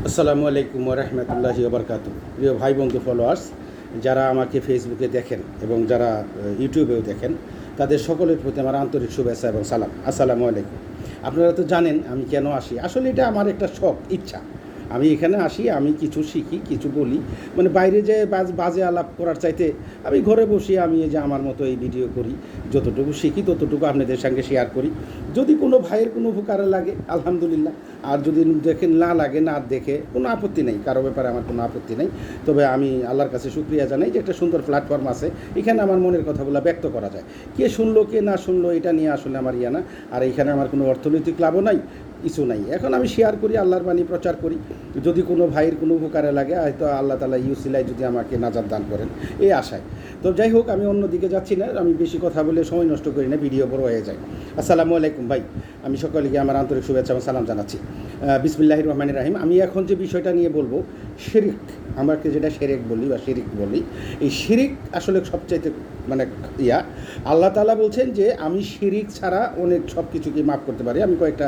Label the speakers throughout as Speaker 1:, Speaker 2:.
Speaker 1: আসসালামু আলাইকুম রহমতুল্লাহি ওবরকাতু। প্রিয় ভাই বন্ধু ফলোয়ার্স, যারা আমাকে ফেসবুকে দেখেন এবং যারা ইউটিউবেও দেখেন, তাদের সকলের প্রতি আমার আন্তরিক শুভেচ্ছা এবং সালাম। আসসালামু আলাইকুম। আপনারা তো জানেন আমি কেন আসি। আসলে এটা আমার একটা শখ, ইচ্ছা। আমি এখানে আসি, আমি কিছু শিখি, কিছু বলি। মানে বাইরে যে বাজে আলাপ করার চাইতে আমি ঘরে বসে আমি এই যে আমার মতো এই ভিডিও করি, যতটুকু শিখি ততটুকু আপনাদের সঙ্গে শেয়ার করি। যদি কোনো ভাইয়ের কোনো উপকারে লাগে আলহামদুলিল্লাহ, আর যদি দেখে না লাগে, না দেখে, কোনো আপত্তি নেই, কারো ব্যাপারে আমার কোনো আপত্তি নেই। তবে আমি আল্লাহর কাছে শুকরিয়া জানাই যে একটা সুন্দর প্ল্যাটফর্ম আছে, এখানে আমার মনের কথাগুলো ব্যক্ত করা যায়। কে শুনলো কে না শুনলো এটা নিয়ে আসলে আমার না। আর এখানে আমার কোনো অর্থনৈতিক লাভও নাই, কিছু নাই। এখন আমি শেয়ার করি, আল্লাহর বাণী প্রচার করি। যদি কোনো ভাইয়ের কোনো উপকারে লাগে, হয়তো আল্লাহ তাআলা ইউসিলাই যদি আমাকে নাজাত দান করেন, এই আশায়। তো যাই হোক, আমি অন্য দিকে যাচ্ছি না, আমি বেশি কথা বলে সময় নষ্ট করি না, ভিডিও বড় হয়ে যায়। আসসালামু আলাইকুম ভাই, আমি সকলকে আমার আন্তরিক শুভেচ্ছা এবং সালাম জানাচ্ছি। বিসমিল্লাহির রহমানির রহিম। আমি এখন যে বিষয়টা নিয়ে বলবো, শিরিক, আমাকে যেটা শিরিক বলি বা শিরিক বলি, এই শিরিক আসলে সবচাইতে মানে আল্লাহ তাআলা বলছেন যে আমি শিরিক ছাড়া অনেক সব কিছুকে মাফ করতে পারি। আমি কয়েকটা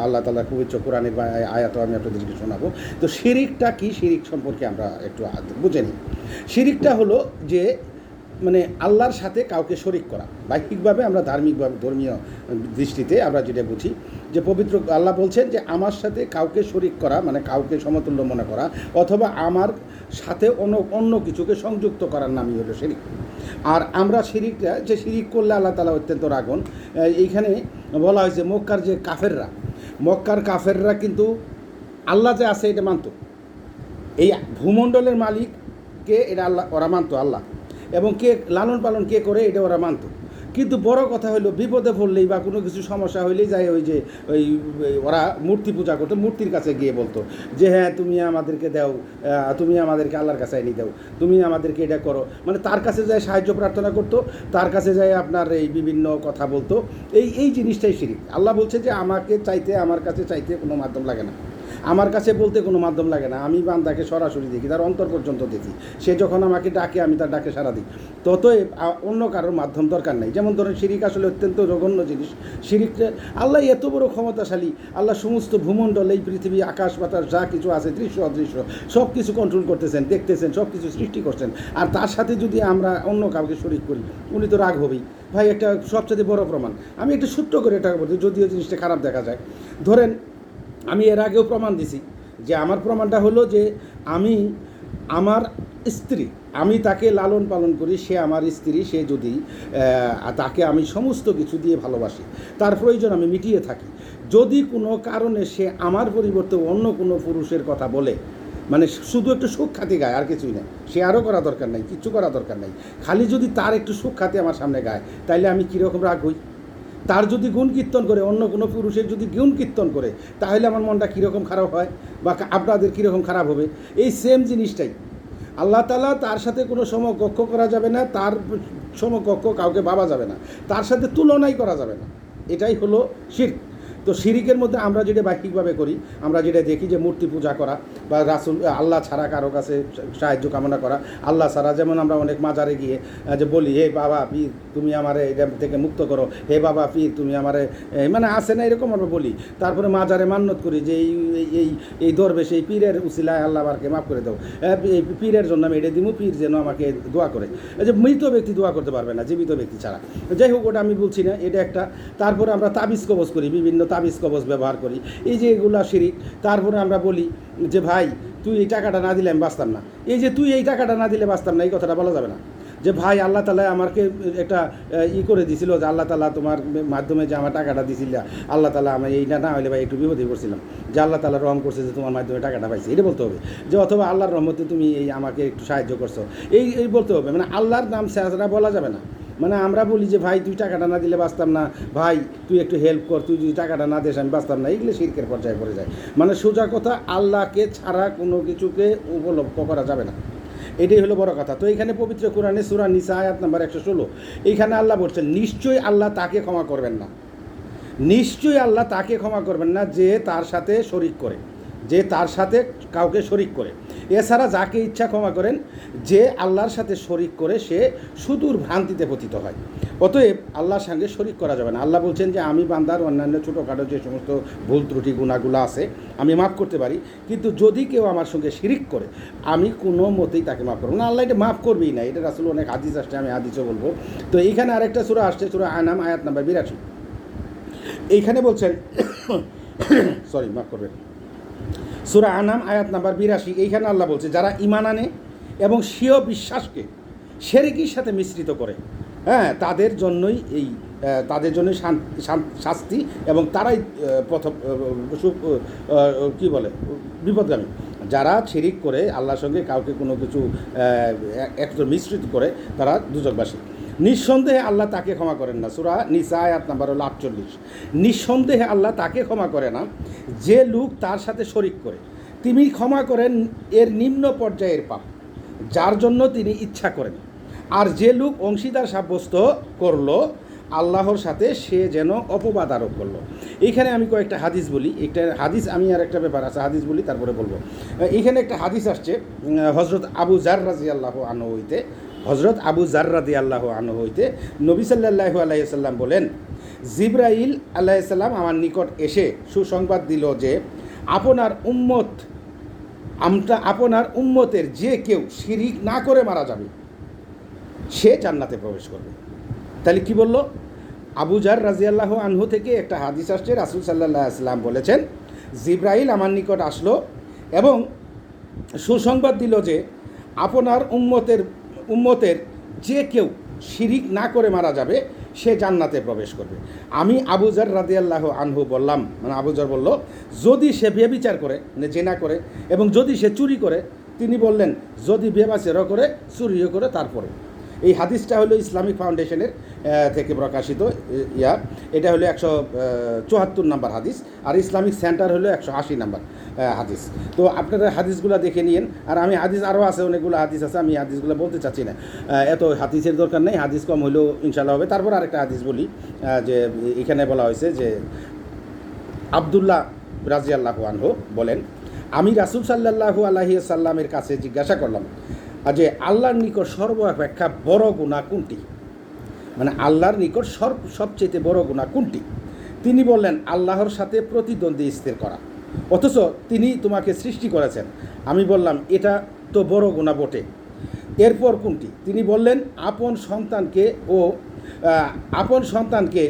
Speaker 1: আল্লাহ তাআলার পবিত্র কোরআনের আয়াতও আমি আপনাদেরকে শোনাবো। তো শিরিকটা কি, শিরিক সম্পর্কে আমরা একটু বুঝে নিই। শিরিকটা হলো যে মানে আল্লাহর সাথে কাউকে শরিক করা। বাহ্যিকভাবে আমরা ধার্মিকভাবে ধর্মীয় দৃষ্টিতে আমরা যেটা বুঝি যে পবিত্র আল্লাহ বলছেন যে আমার সাথে কাউকে শরিক করা মানে কাউকে সমতুল্য মনে করা, অথবা আমার সাথে অন্য কিছুকে সংযুক্ত করার নামই হলো শিরিক। আর আমরা শিরিকটা যে শিরিক করলে আল্লাহ তাআলা অত্যন্ত রাগন। এইখানে বলা হয়েছে মক্কার কাফেররা কিন্তু আল্লাহ যে আছে এটা মানত। এই ভূমণ্ডলের মালিককে এটা আল্লাহ, ওরা মানত আল্লাহ, এবং কে লালন পালন কে করে এটা ওরা মানত। কিন্তু বড় কথা হলো বিপদে পড়লেই বা কোনো কিছু সমস্যা হইলেই যায় ওই ওরা মূর্তি পূজা করতো, মূর্তির কাছে গিয়ে বলতো যে হ্যাঁ তুমি আমাদেরকে দাও, তুমি আমাদেরকে আল্লাহর কাছে এনে দাও, তুমি আমাদেরকে এটা করো। মানে তার কাছে যায় সাহায্য প্রার্থনা করতো, তার কাছে যায় আপনার এই বিভিন্ন কথা বলতো। এই জিনিসটাই শিরিক। আল্লাহ বলছে যে আমাকে চাইতে, আমার কাছে চাইতে কোনো মাধ্যম লাগে না, আমার কাছে বলতে কোনো মাধ্যম লাগে না। আমি বান্দাকে সরাসরি দেখি, তার অন্তর পর্যন্ত দেখি। সে যখন আমাকে ডাকে আমি তার ডাকে সাড়া দিই। ততই অন্য কারোর মাধ্যম দরকার নেই। যেমন ধরেন শিরিক আসলে অত্যন্ত জঘন্য জিনিস। শিরিকটা আল্লাহ এত বড় ক্ষমতাশালী, আল্লাহ সমস্ত ভূমণ্ডল, এই পৃথিবী, আকাশ বাতাস যা কিছু আছে, দৃশ্য অদৃশ্য সব কিছু কন্ট্রোল করতেছেন, দেখতেছেন, সব কিছু সৃষ্টি করছেন। আর তার সাথে যদি আমরা অন্য কাউকে শরিক করি, উনি তো রাগ হবেই। ভাই একটা সবচেয়ে বড় প্রমাণ, আমি একটু ছোট্ট করে এটা বলছি, যদিও জিনিসটা খারাপ দেখা যায়। ধরেন আমি এর আগেও প্রমাণ দিছি যে আমার প্রমাণটা হলো যে আমার স্ত্রী, আমি তাকে লালন পালন করি, সে আমার স্ত্রী, সে যদি তাকে আমি সমস্ত কিছু দিয়ে ভালোবাসি, তার প্রয়োজন আমি মিটিয়ে থাকি, যদি কোনো কারণে সে আমার পরিবর্তে অন্য কোনো পুরুষের কথা বলে, মানে শুধু একটু সুখ খাতি গায়, আর কিছুই নেই, সে আরও করা দরকার নেই, কিচ্ছু করা দরকার নেই, খালি যদি তার একটু সুখ খাতি আমার সামনে গায়, তাইলে আমি কীরকম রাগ হই। তার যদি গুণ কীর্তন করে, অন্য কোনো পুরুষের যদি গুণ কীর্তন করে, তাহলে আমার মনটা কীরকম খারাপ হয় বা আপনাদের কীরকম খারাপ হবে। এই সেম জিনিসটাই আল্লাহ তাআলা, তার সাথে কোনো সমকক্ষ করা যাবে না, তার সমকক্ষ কাউকে ভাবা যাবে না, তার সাথে তুলনাই করা যাবে না। এটাই হলো শিরক। তো শিরিকের মধ্যে আমরা যেটা বাহ্যিকভাবে করি, আমরা যেটা দেখি যে মূর্তি পূজা করা বা রাসূল আল্লাহ ছাড়া কারো কাছে সাহায্য কামনা করা, আল্লাহ ছাড়া, যেমন আমরা অনেক মাজারে গিয়ে যে বলি হে বাবা পীর তুমি আমারে এটা থেকে মুক্ত করো, হে বাবা পীর তুমি আমারে, মানে আসে না এরকম আমরা বলি। তারপরে মাজারে মান্যত করি যে এই দরবেশ, এই পীরের উসিলায় আল্লাহ আমাকে মাফ করে দাও, এই পীরের জন্য আমি এটা দিমু, পীর যেন আমাকে দোয়া করে। এই যে মৃত ব্যক্তি দোয়া করতে পারবে না জীবিত ব্যক্তি ছাড়া। যাই হোক, ওটা আমি বলছি না, এটা একটা। তারপরে আমরা তাবিজ কবজ করি, বিভিন্ন তাবিজ কবজ ব্যবহার করি, এই যে এগুলা শিরিক। তারপরে আমরা বলি যে ভাই তুই এই টাকাটা না দিলে আমি বাঁচতাম না, এই যে তুই এই টাকাটা না দিলে বাঁচতাম না, এই কথাটা বলা যাবে না। যে ভাই আল্লাহ তাআলা আমাকে একটা করে দিছিল, যে আল্লাহ তাআলা তোমার মাধ্যমে যে আমার টাকাটা দিছিল, আল্লাহ তাআলা আমি এইটা না হলে ভাই একটু বিপদে পড়ছিলাম, যে আল্লাহ তাআলা রহম করছে যে তোমার মাধ্যমে টাকাটা পাইছি, এটা বলতে হবে। যে অথবা আল্লাহর রহমতে তুমি এই আমাকে একটু সাহায্য করছো, এই বলতে হবে। মানে আল্লাহর নাম ছাড়া বলা যাবে না। মানে আমরা বলি যে ভাই তুই টাকাটা না দিলে বাঁচতাম না, ভাই তুই একটু হেল্প কর, তুই যদি টাকাটা না দিস আমি বাঁচতাম না, এগুলো শিরকের পর্যায়ে পড়ে যায়। মানে সোজা কথা, আল্লাহকে ছাড়া কোনো কিছুকে উপলব্ধ করা যাবে না, এটাই হলো বড় কথা। তো এখানে পবিত্র কোরআনে সূরা নিসা আয়াত নাম্বার 116, এইখানে আল্লাহ বলছেন নিশ্চয়ই আল্লাহ তাকে ক্ষমা করবেন না, নিশ্চয়ই আল্লাহ তাকে ক্ষমা করবেন না যে তার সাথে শরিক করে, যে তার সাথে কাউকে শরিক করে। এছাড়া যাকে ইচ্ছা ক্ষমা করেন, যে আল্লাহর সাথে শরিক করে সে সুদূর ভ্রান্তিতে পতিত হয়। অতএব আল্লাহর সঙ্গে শরিক করা যাবে না। আল্লাহ বলছেন যে আমি বান্দার অন্যান্য ছোটোখাটো যে সমস্ত ভুল ত্রুটি গুনাহগুলো আছে আমি মাফ করতে পারি, কিন্তু যদি কেউ আমার সঙ্গে শিরিক করে আমি কোনো মতেই তাকে মাফ করবো না। আল্লাহ এটা মাফ করবেই না, এটা আসলে অনেক হাদিস আসছে, আমি হাদিসও বলবো। তো এইখানে আরেকটা সূরা আসছে, সূরা আনাম আয়াত নাম্বার 82। এইখানে বলছেন সরি মাফ করবেন, সূরা আনাম আয়াত নাম্বার 82। এইখানে আল্লাহ বলছে যারা ঈমান আনে এবং স্বীয় বিশ্বাসকে শিরকের সাথে মিশ্রিত করে, হ্যাঁ, তাদের জন্যই শাস্তি, এবং তারাই প্রথম কী বলে বিপদগামী। যারা শিরিক করে আল্লাহর সঙ্গে কাউকে কোনো কিছু একটু মিশ্রিত করে তারা দুজকবাসী। নিঃসন্দেহে আল্লাহ তাকে ক্ষমা করেন না, সূরা নিসা আয়াত নাম্বার হলো 48। নিঃসন্দেহে আল্লাহ তাকে ক্ষমা করে না যে লোক তার সাথে শরিক করে, তিনি ক্ষমা করেন এর নিম্ন পর্যায়ের পাপ যার জন্য তিনি ইচ্ছা করেন। আর যে লোক অংশীদার সাব্যস্ত করলো আল্লাহর সাথে সে যেন অপবাদ আরোপ করলো। এইখানে আমি কয়েকটা হাদিস বলি, একটা হাদিস আমি আর একটা ব্যাপার আছে হাদিস বলি তারপরে বলবো। এইখানে একটা হাদিস আসছে হজরত আবু জার রাদিয়াল্লাহু আনহু হইতে, হজরত আবু জার রাদিয়াল্লাহু আনহু হইতে নবী সাল্লাল্লাহু আলাইহি সাল্লাম বলেন, জিবরাইল আলাইহিস সালাম আমার নিকট এসে সুসংবাদ দিল যে আপনার উম্মতের যে কেউ শিরিক না করে মারা যাবে সে জান্নাতে প্রবেশ করবে। তাহলে কি বলল? আবু জার রাদিয়াল্লাহু আনহু থেকে একটা হাদিস আসছে, রাসূল সাল্লাল্লাহু আলাইহি সাল্লাম বলেছেন জিবরাইল আমার নিকট আসলো এবং সুসংবাদ দিল যে আপনার উম্মতের যে কেউ শিরিক না করে মারা যাবে সে জান্নাতে প্রবেশ করবে। আমি আবু জার রাদিয়াল্লাহু আনহু বললাম, মানে আবু জার বলল, যদি সে ব্যভিচার করে, মানে জেনা করে, এবং যদি সে চুরি করে। তিনি বললেন যদি ব্যভিচারও করে চুরিও করে তারপরে। এই হাদিসটা হলো ইসলামিক ফাউন্ডেশনের থেকে প্রকাশিত এটা হলো 174 নাম্বার হাদিস, আর ইসলামিক সেন্টার হলো 180 নাম্বার হাদিস। তো আপনারা হাদিসগুলো দেখে নিন। আর আমি হাদিস আরও আছে, অনেকগুলো হাদিস আছে, আমি হাদিসগুলো বলতে চাচ্ছি না, এত হাদিসের দরকার নেই, হাদিস কম হলেও ইনশাল্লাহ হবে। তারপর আরেকটা হাদিস বলি, যে এখানে বলা হয়েছে যে আব্দুল্লাহ রাদিয়াল্লাহু আনহু বলেন, আমি রাসূল সাল্লাল্লাহু আলাইহি সাল্লামের কাছে জিজ্ঞাসা করলাম যে আল্লাহর নিকট সর্বাপেক্ষা বড় গুনাহ কোনটি, মানে আল্লাহর নিকট সবচেয়ে বড় গুনাহ কোনটি? তিনি বললেন আল্লাহর সাথে প্রতিদ্বন্দ্বী স্থির করা, অথচ তিনি তোমাকে সৃষ্টি করেছেন। আমি বললাম এটা তো বড় গুনাহ বটে, এরপর কোনটি? তিনি বললেন আপন সন্তানকে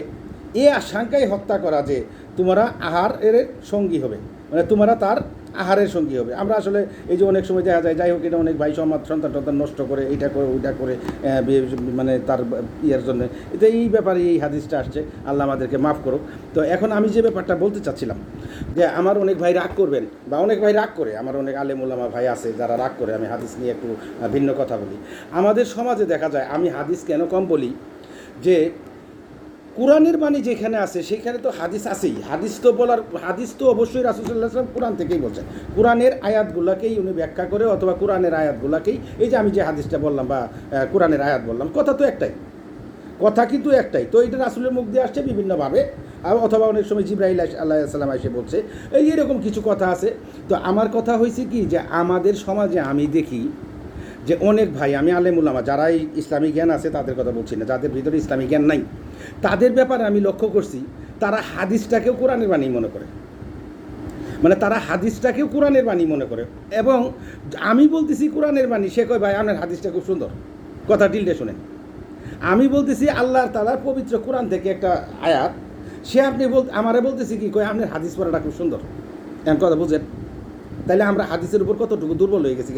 Speaker 1: এ আশঙ্কায় হত্যা করা যে তোমরা আহারের সঙ্গী হবে, মানে তোমরা তার আহারের সঙ্গী হবে। আমরা আসলে এই যে অনেক সময় দেখা যায়, যাই হোক, এটা অনেক ভাই সন্তান নষ্ট করে, এইটা করে ওইটা করে, মানে তার ইয়ের জন্য। এটা এই ব্যাপারে এই হাদিসটা আসছে, আল্লাহ আমাদেরকে মাফ করুক। তো এখন আমি যে ব্যাপারটা বলতে চাচ্ছিলাম, যে আমার অনেক ভাই রাগ করবেন, বা অনেক ভাই রাগ করে, আমার অনেক আলেম ওলামা ভাই আছে যারা রাগ করে আমি হাদিস নিয়ে একটু ভিন্ন কথা বলি। আমাদের সমাজে দেখা যায়, আমি হাদিস কেন কম বলি, যে কোরআনের বাণী যেখানে আছে সেখানে তো হাদিস আছেই। হাদিস তো অবশ্যই রাসূল সাল্লাল্লাহু আলাইহি ওয়াসাল্লাম কোরআন থেকেই বলছেন, কোরআনের আয়াতগুলোকেই উনি ব্যাখ্যা করে, অথবা কোরআনের আয়াতগুলোকেই, এই যে আমি যে হাদিসটা বললাম বা কোরআনের আয়াত বললাম, কথা কিন্তু একটাই। তো এটা রাসূলের মুখ দিয়ে আসছে বিভিন্নভাবে, অথবা অনেক সময় জিবরাইল আলাইহিস সালাম এসে বলছে, এইরকম কিছু কথা আছে। তো আমার কথা হয়েছে কি, যে আমাদের সমাজে আমি দেখি যে অনেক ভাই, আমি আলেম উলামা যারা ইসলামী জ্ঞান আছে তাদের কথা বলছি না, যাদের ভিতরে ইসলামী জ্ঞান নাই, তাদের ব্যাপারে আমি লক্ষ্য করছি তারা হাদিসটাকেও কোরআনের বাণী মনে করে, মানে তারা হাদিসটাকেও কোরআনের বাণী মনে করে। এবং আমি বলতেছি কোরআনের বাণী, সে কয় ভাই আপনার হাদিসটা খুব সুন্দর, কথা ডিলটে শোনেন। আমি বলতেছি আল্লাহ তাআলার পবিত্র কোরআন থেকে একটা আয়াত, সে আপনি আমারে বলতেছি কি, কয় আপনার হাদিস পড়াটা খুব সুন্দর। এমন কথা বুঝেন? তাইলে আমরা হাদিসের উপর কতটুকু দুর্বল হয়ে গেছি।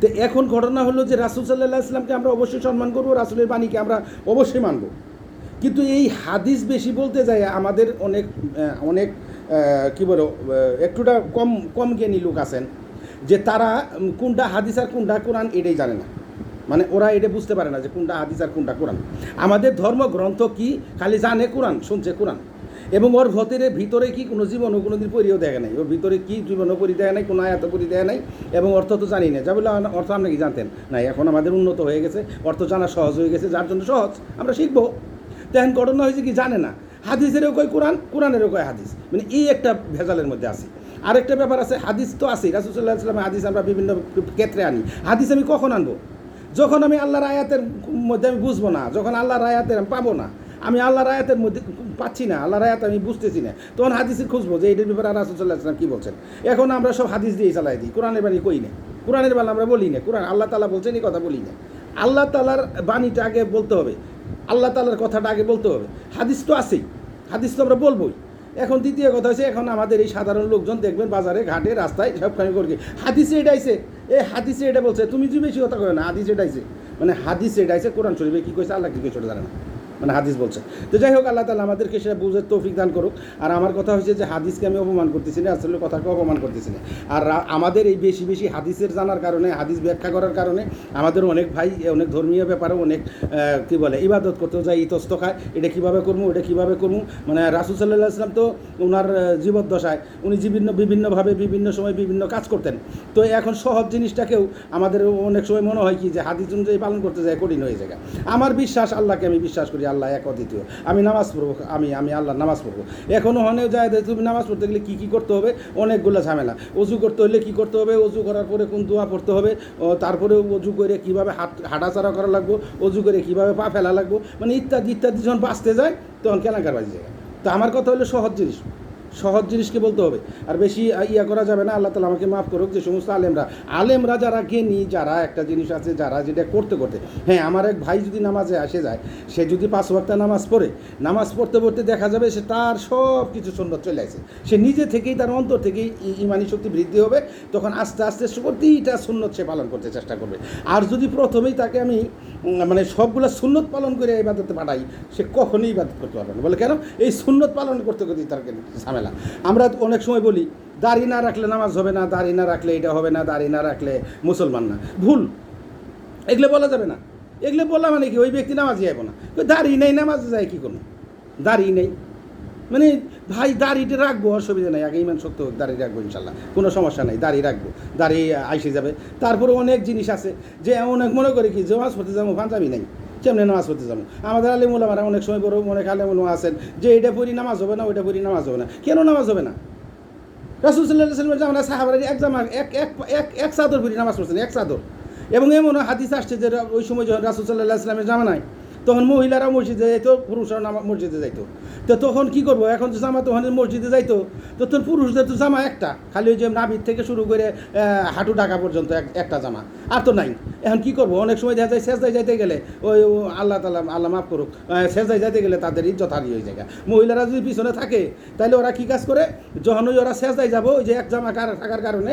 Speaker 1: তো এখন ঘটনা হলো যে রাসূল সাল্লাল্লাহু আলাইহি ওয়াসাল্লামকে আমরা অবশ্যই সম্মান করবো, রাসূলের বাণীকে আমরা অবশ্যই মানব, কিন্তু এই হাদিস বেশি বলতে যায় আমাদের অনেক কী বলো, একটুটা কম জ্ঞানী লোক আছেন, যে তারা কোনটা হাদিস আর কোনটা কোরআন এটাই জানে না, মানে ওরা এটা বুঝতে পারে না যে কোনটা হাদিস আর কোনটা কোরআন। আমাদের ধর্মগ্রন্থ কি, খালি জানে কোরআন, শুনছে কোরআন, এবং ওর ভিতরে কি কোনো জীবনও কোনো দিন পড়িয়েও দেখা নাই, ওর ভিতরে কি জীবনও পড়ি দেয় নাই, কোনো আয়াতও পড়ি দেয় নাই, এবং অর্থ তো জানি না। যা বলে অর্থ আপনি কি জানতেন না? এখন আমাদের উন্নত হয়ে গেছে, অর্থ জানা সহজ হয়ে গেছে, যার জন্য সহজ, আমরা শিখবো। তখন ঘটনা হয়েছে কি জানে না, হাদিসেরও কয় কোরআন, কোরআনেরও কয় হাদিস, মানে এই একটা ভেজালের মধ্যে আছি। আরেকটা ব্যাপার আছে, হাদিস তো আছেই, রাসূল সাল্লাল্লাহু আলাইহি ওয়াসাল্লামের হাদিস আমরা বিভিন্ন ক্ষেত্রে আনি। হাদিস আমি কখন আনবো? যখন আমি আল্লাহর আয়াতের মধ্যে আমি বুঝবো না, যখন আল্লাহর আয়াতের আমি পাবো না, আমি আল্লাহর আয়াতের মধ্যে পাচ্ছি না, আল্লাহর আয়াত আমি বুঝতেছি না, তখন হাদিসে খুঁজবো যে এটার ব্যাপারে রাসূল সাল্লাল্লাহু আলাইহি ওয়াসাল্লাম কী বলছেন। এখন আমরা সব হাদিস দিয়েই চালাই দিই, কোরআনের বাণী কই না, কোরআনের বেলা আমরা বলি না, কোরআন আল্লাহ তাআলা বলছেন এই কথা বলি না। আল্লাহ তাআলার বাণীটা আগে বলতে হবে, আল্লাহ তাআলার কথাটা আগে বলতে হবে। হাদিস তো আছেই, হাদিস তো আমরা বলবোই। এখন দ্বিতীয় কথা হচ্ছে, এখন আমাদের এই সাধারণ লোকজন দেখবেন বাজারে ঘাটে রাস্তায় সবখানে করে হাদিসে এটা আইছে, হাদিসে এটা বলছে, তুমি যে বেশি কথা কয় না, হাদিস এটা আইছে, মানে হাদিস এটা আইছে, কোরআন শরীফে কী কইছে আল্লাহ কী কইছে ওটা জানে না, মানে হাদিস বলছে। তো যাই হোক, আল্লাহ তাআলা আমাদেরকে সেটা বুঝে তৌফিক দান করুক। আর আমার কথা হচ্ছে যে হাদিসকে আমি অপমান করতেছি না, আসলে কথাকে অপমান করতেছি না। আর আমাদের এই বেশি বেশি হাদিসের জানার কারণে, হাদিস ব্যাখ্যা করার কারণে আমাদের অনেক ভাই অনেক ধর্মীয় ব্যাপারে অনেক কী বলে ইবাদত করতেও যায়, ইতস্ত খায়, এটা কীভাবে করবো, এটা কীভাবে করবো। মানে রাসূল সাল্লাল্লাহু আলাইহি ওয়াসাল্লাম তো ওনার জীবদ্দশায় উনি বিভিন্নভাবে বিভিন্ন সময় বিভিন্ন কাজ করতেন। তো এখন সহজ জিনিসটাকেও আমাদের অনেক সময় মনে হয় কি যে হাদিস অনুযায়ী পালন করতে যায় কঠিন হয়ে যায়। আমার বিশ্বাস, আল্লাহকে আমি বিশ্বাস করি, আল্লাহ এক অদ্বিতীয়। আমি নামাজ পড়বো, আমি আল্লাহ নামাজ পড়বো। এখনও হনেও যায় তুমি নামাজ পড়তে গেলে কী করতে হবে, অনেকগুলো ঝামেলা। অজু করতে হলে কী করতে হবে, অজু করার পরে কোন দোয়া পড়তে হবে, তারপরে অজু করে কীভাবে হাঁটাচড়া করা লাগবো, অজু করে কীভাবে পা ফেলা লাগবো, মানে ইত্যাদি ইত্যাদি যখন বাঁচতে যায় তখন কেনাকার বাজি যায়। তো আমার কথা হলো সহজ জিনিস, সহজ জিনিসকে বলতে হবে, আর বেশি ইয়া করা যাবে না। আল্লাহ তাআলা আমাকে মাফ করুক। যে সমস্ত আলেমরা যারা জ্ঞানী, যারা একটা জিনিস আছে, যারা যেটা করতে করতে, হ্যাঁ, আমার এক ভাই যদি নামাজে আসে যায়, সে যদি 5 ওয়াক্ত নামাজ পড়ে, নামাজ পড়তে পড়তে দেখা যাবে সে তার সব কিছু সুন্নত চলে আসে, সে নিজে থেকেই তার অন্তর থেকেই ইমানি শক্তি বৃদ্ধি হবে, তখন আস্তে আস্তে প্রতিটা সুন্নত সে পালন করতে চেষ্টা করবে। আর যদি প্রথমেই তাকে আমি মানে সবগুলো সুন্নত পালন করে ইবাদতে পাঠাই, সে কখনোই ইবাদত করতে পারবে না। বলে কেন? এই সুন্নত পালন করতে করতেই তার ঝামেলা। আমরা অনেক সময় বলি দাড়ি না রাখলে নামাজ হবে না, দাড়ি না রাখলে এটা হবে না, দাড়ি না রাখলে মুসলমান না। ভুল, এগুলো বলা যাবে না। এগুলো বলা মানে কি, ওই ব্যক্তি নামাজই যাবো না, দাড়ি নেই নামাজে যায় কী কোনো, দাড়ি নেই মানে ভাই দাড়িটা রাখবো, অসুবিধা নেই, আগে ইমান শক্ত হোক, দাড়ি রাখবো ইনশাল্লাহ, কোনো সমস্যা নেই, দাড়ি রাখবো, দাড়ি আইসে যাবে। তারপরে অনেক জিনিস আছে যে অনেক মনে করি কি যে নামাজ পড়তে যাবো, পাঞ্জাবি নেই, কেমনি নামাজ পড়তে যাবো। আমাদের আলেম ওলামারা অনেক সময় বড় অনেক আলেম ওলামা আছেন যে এটা পড়ি নামাজ হবে না, ওইটা পড়ি নামাজ হবে না। কেন নামাজ হবে না? রাসূল সাল্লাল্লাহু আলাইহি ওয়াসাল্লামের জামানায় সাহাবারা এক জামা এক চাদর পরি নামাজ পড়ছেন, এক চাদর। এবং এমন হাদিস আসছে যে ওই সময় যখন রাসূল সাল্লাল্লাহু আলাইহি ওয়াসাল্লামের জামানায়, তখন মহিলারা মসজিদে যাইতো, পুরুষরা মসজিদে যাইতো। তো তখন কী করবো, এখন তো জামা তখন মসজিদে যাইতো, তো তোর পুরুষদের তো জামা একটা, খালি ওই যে নাভির থেকে শুরু করে হাঁটু ঢাকা পর্যন্ত একটা জামা, আর তো নাই। এখন কী করবো, অনেক সময় দেখা যায় সেজদায় যাইতে গেলে ওই আল্লাহ তাআলা আল্লাহ মাফ করুক, সেজদায় যাইতে গেলে তাদের ইজ্জত হারিয়ে হয়ে যায়। মহিলারা যদি পিছনে থাকে তাহলে ওরা কী কাজ করে, যখন ওই ওরা সেজদায় যাবো, ওই যে এক জামা থাকার কারণে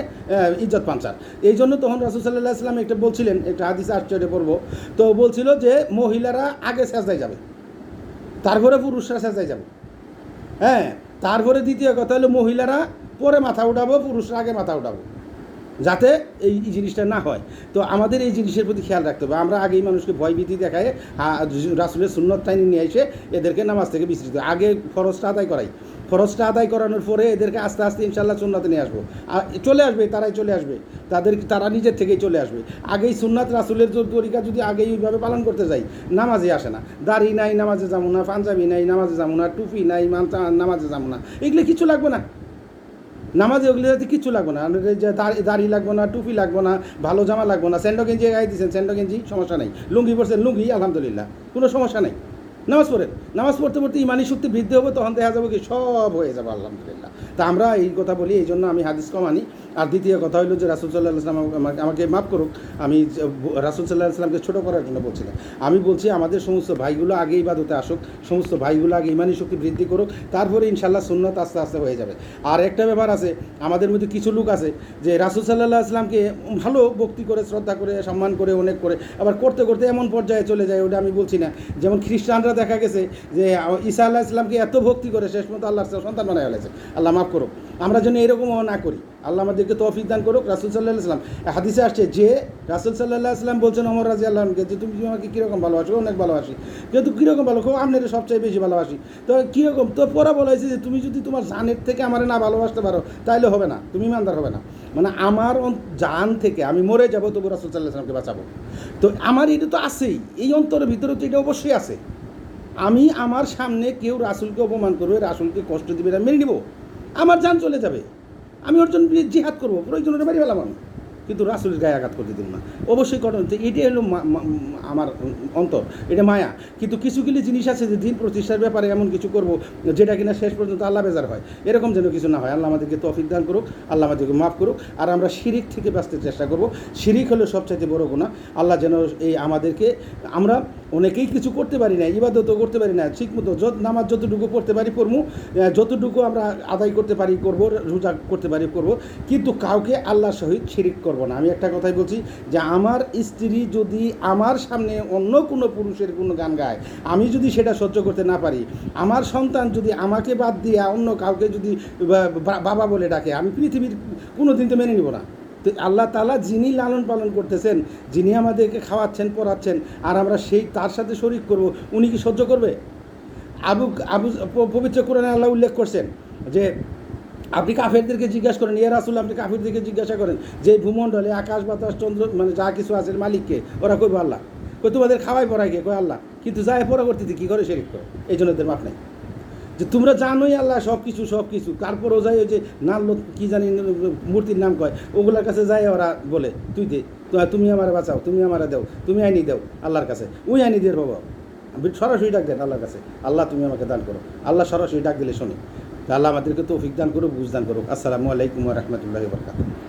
Speaker 1: ইজ্জত পাঞ্চার। এই জন্য তখন রাসূল সাল্লাল্লাহু আলাইহি ওয়াসাল্লাম একটা বলছিলেন, একটা হাদিসে আশ্চর্য পড়বো, তো বলছিল যে মহিলারা আগে সেজদায় যাবে, তারপরে পুরুষরা সেজদায় যাবে। হ্যাঁ, তারপরে দ্বিতীয় কথা হলো মহিলারা পরে মাথা উঠাবো, পুরুষরা আগে মাথা উঠাবো, যাতে এই জিনিসটা না হয়। তো আমাদের এই জিনিসের প্রতি খেয়াল রাখতে হবে। আমরা আগেই মানুষকে ভয়ভীতি দেখায় রাসূলের সুন্নত টাইনি নিয়ে এসে এদেরকে নামাজ থেকে বিস্তৃত, আগে ফরজটা আদায় করাই, ফরজটা আদায় করানোর পরে এদেরকে আস্তে আস্তে ইনশাল্লাহ সুন্নাতে নিয়ে আসবো। চলে আসবে, তারাই চলে আসবে, তারা নিজের থেকেই চলে আসবে। আগেই সুন্নাত রাসূলের তরিকা যদি আগেই ওইভাবে পালন করতে যাই, নামাজে আসে না। দাড়ি নাই নামাজে যাবো না, পাঞ্জাবি নাই নামাজে যাবো না, টুপি নাই নামাজে যাবো না, এগুলো কিছু লাগবে না নামাজে, ওগুলো যাতে কিচ্ছু লাগবে না। যে দাড়ি লাগবো না, টুপি লাগবো না, ভালো জামা লাগবো না, স্যান্ডো গেঞ্জি গায়ে দিচ্ছেন, স্যান্ডো গেঞ্জি সমস্যা নেই, লুঙ্গি পরছেন লুঙ্গি আলহামদুলিল্লাহ, কোনো সমস্যা নেই। নামাজ পড়েন, নামাজ পড়তে পড়তে ইমানি শক্তি বৃদ্ধি হবে, তখন দেখা যাবে কি সব হয়ে যাবে আলহামদুলিল্লাহ। তা আমরা এই কথা বলি, এই জন্য আমি হাদিস কম আনি। আর দ্বিতীয় কথা হলো যে রাসূল সাল্লাল্লাহু আলাইহি ওয়াসাল্লাম আমাকে মাফ করুক, আমি রাসূল সাল্লাল্লাহু আলাইহি ওয়াসাল্লামকে ছোটো করার জন্য বলছিলাম। আমি বলছি আমাদের সমস্ত ভাইগুলো আগে ইবাদতে আসুক, সমস্ত ভাইগুলো আগে ইমানি শক্তি বৃদ্ধি করুক, তারপরে ইনশাল্লাহ সুন্নাত আস্তে আস্তে হয়ে যাবে। আর একটা ব্যাপার আছে, আমাদের মধ্যে কিছু লোক আছে যে রাসূল সাল্লাল্লাহু আলাইহি ওয়াসাল্লামকে ভালো ভক্তি করে, শ্রদ্ধা করে, সম্মান করে, অনেক করে, আবার করতে করতে এমন পর্যায়ে চলে যায়, ওটা আমি বলছি না। যেমন খ্রিস্টানরা দেখা গেছে যে ঈসা আলাইহিস সালামকে এত ভক্তি করে শেষ পর্যন্ত আল্লাহর সন্তান বানায় ফেলেছে। আল্লাহ মাফ করুক, আমরা যেন এরকমও না করি, আল্লাহ আমাদেরকে তৌফিক দান করুক। রাসূল সাল্লাল্লাহু আলাইহি ওয়াসাল্লাম হাদিসে আসছে যে রাসূল সাল্লাল্লাহু আলাইহি ওয়াসাল্লাম বলছেন ওমর রাদিয়াল্লাহু আনহুকে যে তুমি আমাকে কীরকম ভালোবাসো, অনেক ভালোবাসি, কিন্তু কীরকম ভালো, খুব আপনার সবচেয়ে বেশি ভালোবাসি। তো কীরকম, তো পরে বলা হয়েছে যে তুমি যদি তোমার জানের থেকে আমার না ভালোবাসতে পারো তাইলে হবে না, তুমি ইমানদার হবে না। মানে আমার জান থেকে আমি মরে যাবো তবু রাসূল সাল্লাল্লাহু আলাইহি ওয়াসাল্লামকে বাঁচাবো। তো আমার এটা তো আছেই, এই অন্তরের ভিতরে তো এটা অবশ্যই আছে। আমি আমার সামনে কেউ রাসূলকে অপমান করবে, রাসূলকে কষ্ট দিবে না, মেনে নিব, আমার জান চলে যাবে, আমি ওর জন্য জিহাদ করবো, প্রয়োজন হলে মারি ফেলাম আমি, কিন্তু রাসূলের গায়ে আঘাত করতে দিব না। অবশ্যই কঠোর, এটাই হলো আমার অন্তর, এটা মায়া। কিন্তু কিছু জিনিস আছে যে দিন প্রতিষ্ঠার ব্যাপারে এমন কিছু করব যেটা কিনা শেষ পর্যন্ত আল্লাহ বেজার হয়, এরকম যেন কিছু না হয়। আল্লাহ আমাদেরকে তৌফিক দান করুক, আল্লাহ আমাদেরকে মাফ করুক। আর আমরা শিরিক থেকে বাঁচতে চেষ্টা করব। শিরিক হলো সবচাইতে বড় গুনাহ। আল্লাহ যেন এই আমাদেরকে, আমরা অনেকেই কিছু করতে পারি না, ইবাদতও করতে পারি না ঠিকমতো, নামাজ যতটুকু পড়তে পারি পড়বো, যতটুকু আমরা আদায় করতে পারি করব, রোজা করতে পারি করব, কিন্তু কাউকে আল্লাহর সহিত শিরিক করব না। আমি একটা কথাই বলছি যে আমার স্ত্রী যদি আমার সামনে অন্য কোনো পুরুষের কোনো গান গায়, আমি যদি সেটা সহ্য করতে না পারি, আমার সন্তান যদি আমাকে বাদ দিয়ে অন্য কাউকে যদি বাবা বলে ডাকে, আমি পৃথিবীর কোনো দিন তো মেনে নিব না। তো আল্লাহ তাআলা যিনি লালন পালন করতেছেন, যিনি আমাদেরকে খাওয়াচ্ছেন পড়াচ্ছেন, আর আমরা সেই তার সাথে শরীক করব, উনি কি সহ্য করবে? পবিত্র কোরআনে আল্লাহ উল্লেখ করছেন যে আপনি কাফেরদেরকে জিজ্ঞাসা করেন, ইয়া রাসূল আপনি কাফেরদেরকে জিজ্ঞাসা করেন যে ভূমণ্ডলে আকাশ বাতাস চন্দ্র মানে যা কিছু আছে মালিককে, ওরা কইব আল্লাহ। কই তোমাদের খাওয়াই পড়াই কে? কই আল্লাহ। কিন্তু যায় পরবর্তীতে কী করে শিরক করে, এই জন্য এদের মাপ নেই। যে তোমরা জানোই আল্লাহ সব কিছু, তারপরেও যাই ওই যে নাম কী জানি মূর্তির নাম কয়, ওগুলোর কাছে যায় ওরা বলে তুই দে, তুমি আমার বাঁচাও, তুমি আমার দেও, তুমি আইনি দেও আল্লাহর কাছে, ওই আইনি দিয়ে বাবা সরাসরি ডাক দেন আল্লাহর কাছে, আল্লাহ তুমি আমাকে দান করো। আল্লাহ সরাসরি ডাক দিলে শোনে। তা আল্লাহ আমাদেরকে তৌফিক দান করুক, বুঝ দান করুক। আসসালামু আলাইকুম ওয়া রাহমাতুল্লাহি ওয়া বারাকাতুহু।